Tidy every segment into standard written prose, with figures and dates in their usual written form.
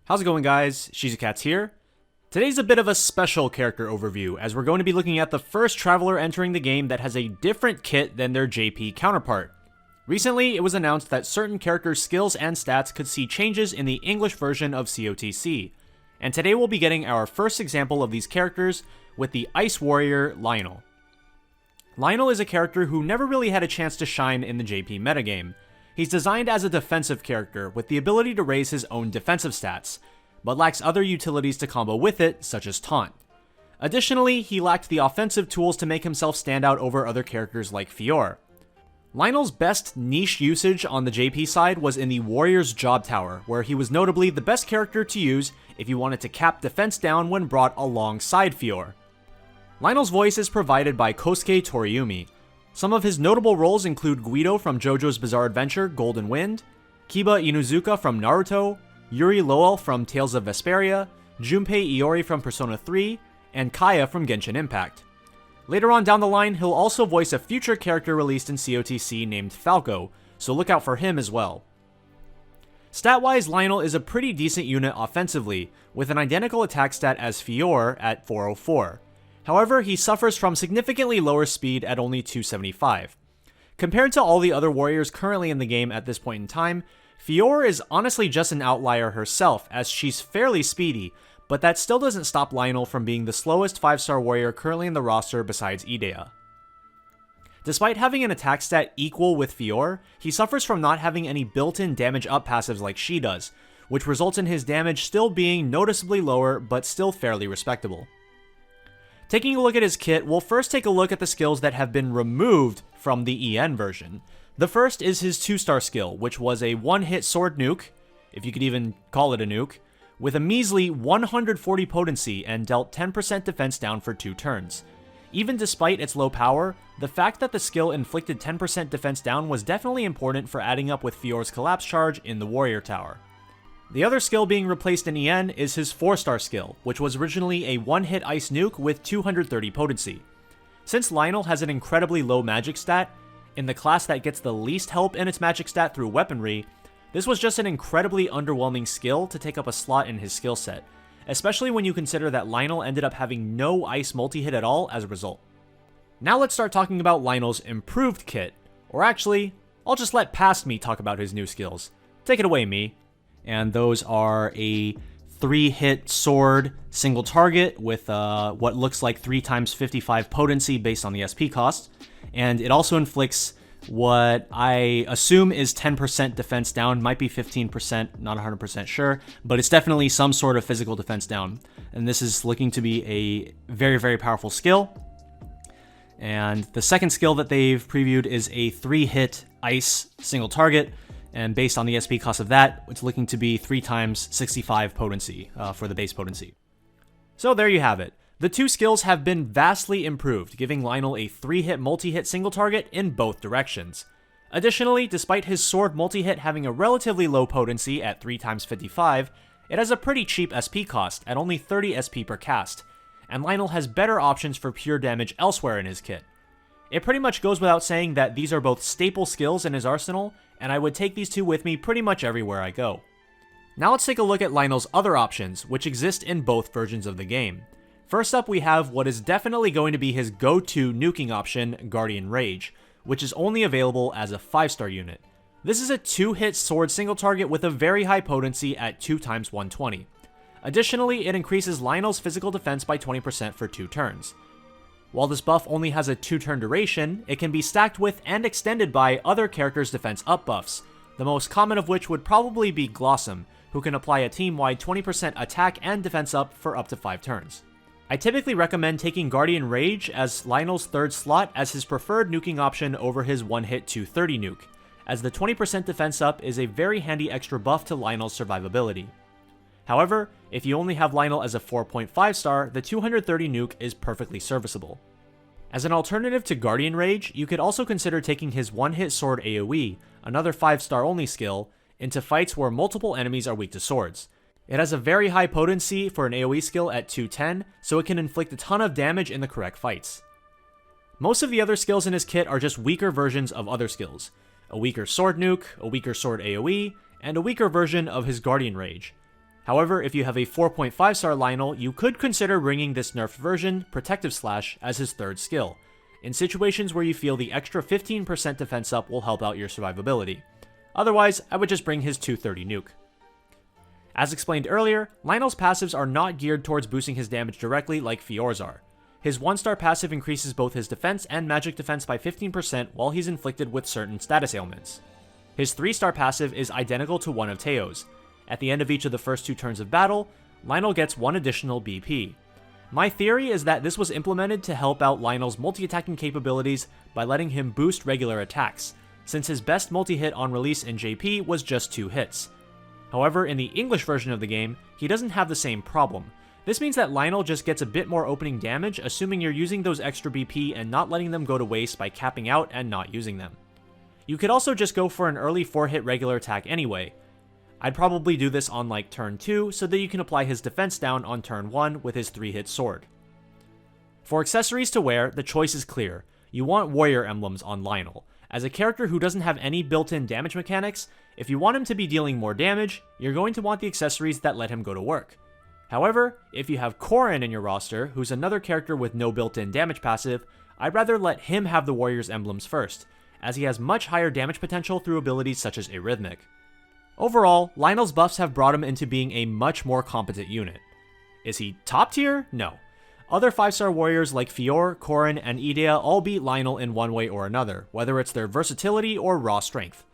How's it going, guys? ShizuCats here. Today's a bit of a special character overview, as we're going to be looking at the first traveler entering the game that has a different kit than their JP counterpart. Recently, it was announced that certain characters' skills and stats could see changes in the English version of COTC, and today we'll be getting our first example of these characters with the Ice Warrior Lionel. Lionel is a character who never really had a chance to shine in the JP metagame. He's designed as a defensive character with the ability to raise his own defensive stats, but lacks other utilities to combo with it, such as Taunt. Additionally, he lacked the offensive tools to make himself stand out over other characters like Fior. Lionel's best niche usage on the JP side was in the Warrior's Job Tower, where he was notably the best character to use if you wanted to cap defense down when brought alongside Fior. Lionel's voice is provided by Kosuke Toriumi. Some of his notable roles include Guido from JoJo's Bizarre Adventure Golden Wind, Kiba Inuzuka from Naruto, Yuri Lowell from Tales of Vesperia, Junpei Iori from Persona 3, and Kaya from Genshin Impact. Later on down the line, he'll also voice a future character released in COTC named Falco, so look out for him as well. Stat-wise, Lionel is a pretty decent unit offensively, with an identical attack stat as Fior at 404. However, he suffers from significantly lower speed at only 275. Compared to all the other warriors currently in the game at this point in time, Fior is honestly just an outlier herself, as she's fairly speedy, but that still doesn't stop Lionel from being the slowest 5-star warrior currently in the roster besides Idea. Despite having an attack stat equal with Fior, he suffers from not having any built-in damage up passives like she does, which results in his damage still being noticeably lower but still fairly respectable. Taking a look at his kit, we'll first take a look at the skills that have been removed from the EN version. The first is his 2-star skill, which was a one-hit sword nuke, if you could even call it a nuke, with a measly 140 potency and dealt 10% defense down for 2 turns. Even despite its low power, the fact that the skill inflicted 10% defense down was definitely important for adding up with Fior's collapse charge in the warrior tower. The other skill being replaced in EN is his 4-star skill, which was originally a one-hit ice nuke with 230 potency. Since Lionel has an incredibly low magic stat, in the class that gets the least help in its magic stat through weaponry, this was just an incredibly underwhelming skill to take up a slot in his skill set, especially when you consider that Lionel ended up having no ice multi-hit at all as a result. Now let's start talking about Lionel's improved kit, or actually, I'll just let past me talk about his new skills. Take it away, me. And those are a 3-hit sword single target with what looks like 3 times 55 potency based on the SP cost, and it also inflicts what I assume is 10% defense down, might be 15%, not 100% sure, but it's definitely some sort of physical defense down, and this is looking to be a very, very powerful skill. And the second skill that they've previewed is a 3-hit ice single target, and based on the SP cost of that, it's looking to be 3 times 65 potency for the base potency. So there you have it. The 2 skills have been vastly improved, giving Lionel a 3-hit multi-hit single target in both directions. Additionally, despite his sword multi-hit having a relatively low potency at 3 times 55, it has a pretty cheap SP cost at only 30 SP per cast, and Lionel has better options for pure damage elsewhere in his kit. It pretty much goes without saying that these are both staple skills in his arsenal, and I would take these 2 with me pretty much everywhere I go. Now let's take a look at Lionel's other options, which exist in both versions of the game. First up, we have what is definitely going to be his go-to nuking option, Guardian Rage, which is only available as a 5-star unit. This is a 2-hit sword single target with a very high potency at 2 times 120. Additionally, it increases Lionel's physical defense by 20% for 2 turns. While this buff only has a 2-turn duration, it can be stacked with and extended by other characters' defense up buffs, the most common of which would probably be Glossum, who can apply a team-wide 20% attack and defense up for up to 5 turns. I typically recommend taking Guardian Rage as Lionel's 3rd slot as his preferred nuking option over his one-hit 230 nuke, as the 20% defense up is a very handy extra buff to Lionel's survivability. However, if you only have Lionel as a 4.5 star, the 230 nuke is perfectly serviceable. As an alternative to Guardian Rage, you could also consider taking his one-hit sword AoE, another 5-star only skill, into fights where multiple enemies are weak to swords. It has a very high potency for an AoE skill at 210, so it can inflict a ton of damage in the correct fights. Most of the other skills in his kit are just weaker versions of other skills. A weaker sword nuke, a weaker sword AoE, and a weaker version of his Guardian Rage. However, if you have a 4.5 star Lionel, you could consider bringing this nerfed version, Protective Slash, as his third skill, in situations where you feel the extra 15% defense up will help out your survivability. Otherwise, I would just bring his 230 nuke. As explained earlier, Lionel's passives are not geared towards boosting his damage directly like Fior's are. His 1-star passive increases both his defense and magic defense by 15% while he's inflicted with certain status ailments. His 3-star passive is identical to one of Teo's. At the end of each of the first 2 turns of battle, Lionel gets 1 additional BP. My theory is that this was implemented to help out Lionel's multi-attacking capabilities by letting him boost regular attacks, since his best multi-hit on release in JP was just 2 hits. However, in the English version of the game, he doesn't have the same problem. This means that Lionel just gets a bit more opening damage, assuming you're using those extra BP and not letting them go to waste by capping out and not using them. You could also just go for an early 4-hit regular attack anyway. I'd probably do this on like turn 2 so that you can apply his defense down on turn 1 with his 3-hit sword. For accessories to wear, the choice is clear. You want warrior emblems on Lionel. As a character who doesn't have any built-in damage mechanics, if you want him to be dealing more damage, you're going to want the accessories that let him go to work. However, if you have Corrin in your roster, who's another character with no built-in damage passive, I'd rather let him have the warrior's emblems first, as he has much higher damage potential through abilities such as Arrhythmic. Overall, Lionel's buffs have brought him into being a much more competent unit. Is he top tier? No. Other 5-star warriors like Fior, Corrin, and Idea all beat Lionel in one way or another, whether it's their versatility or raw strength.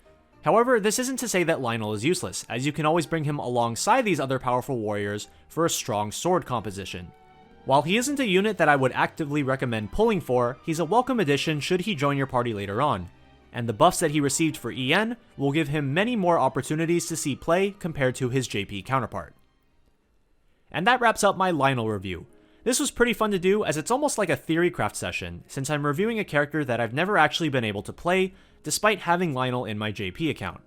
However, this isn't to say that Lionel is useless, as you can always bring him alongside these other powerful warriors for a strong sword composition. While he isn't a unit that I would actively recommend pulling for, he's a welcome addition should he join your party later on, and the buffs that he received for EN will give him many more opportunities to see play compared to his JP counterpart. And that wraps up my Lionel review. This was pretty fun to do, as it's almost like a theory craft session, since I'm reviewing a character that I've never actually been able to play, despite having Lionel in my JP account.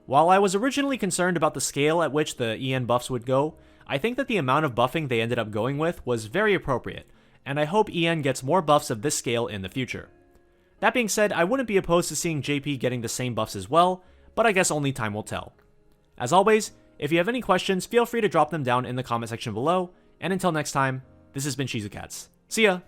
While I was originally concerned about the scale at which the EN buffs would go, I think that the amount of buffing they ended up going with was very appropriate, and I hope EN gets more buffs of this scale in the future. That being said, I wouldn't be opposed to seeing JP getting the same buffs as well, but I guess only time will tell. As always, if you have any questions, feel free to drop them down in the comment section below, and until next time, this has been ShizuCats. See ya!